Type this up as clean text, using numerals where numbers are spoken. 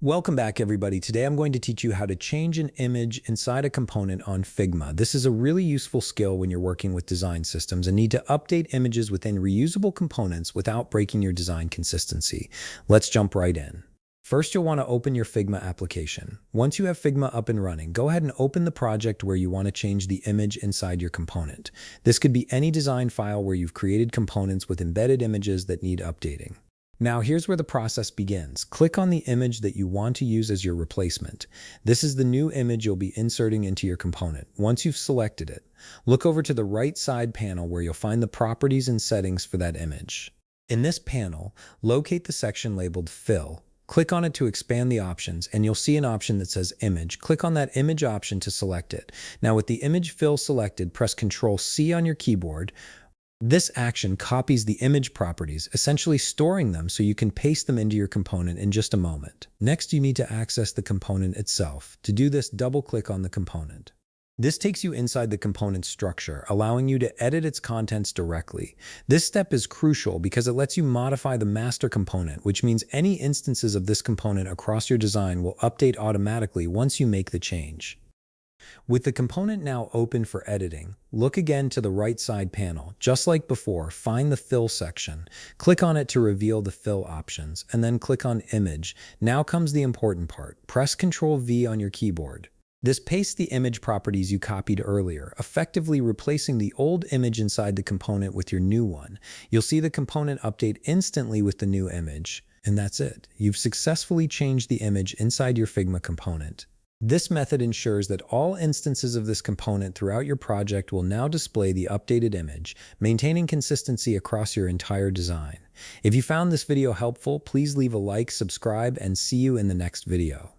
Welcome back, everybody. Today I'm going to teach you how to change an image inside a component on Figma. This is a really useful skill when you're working with design systems and need to update images within reusable components without breaking your design consistency. Let's jump right in. First, you'll want to open your Figma application. Once you have Figma up and running, go ahead and open the project where you want to change the image inside your component. This could be any design file where you've created components with embedded images that need updating. Now here's where the process begins. Click on the image that you want to use as your replacement. This is the new image you'll be inserting into your component. Once you've selected it, look over to the right side panel where you'll find the properties and settings for that image. In this panel, locate the section labeled Fill. Click on it to expand the options, and you'll see an option that says Image. Click on that image option to select it. Now with the image fill selected, press Ctrl+C on your keyboard. This action copies the image properties, essentially storing them so you can paste them into your component in just a moment. Next, you need to access the component itself. To do this, double-click on the component. This takes you inside the component structure, allowing you to edit its contents directly. This step is crucial because it lets you modify the master component, which means any instances of this component across your design will update automatically once you make the change. With the component now open for editing, look again to the right side panel. Just like before, find the Fill section. Click on it to reveal the fill options, and then click on Image. Now comes the important part. Press Ctrl+V on your keyboard. This pastes the image properties you copied earlier, effectively replacing the old image inside the component with your new one. You'll see the component update instantly with the new image. And that's it. You've successfully changed the image inside your Figma component. This method ensures that all instances of this component throughout your project will now display the updated image, maintaining consistency across your entire design. If you found this video helpful, please leave a like, subscribe, and see you in the next video.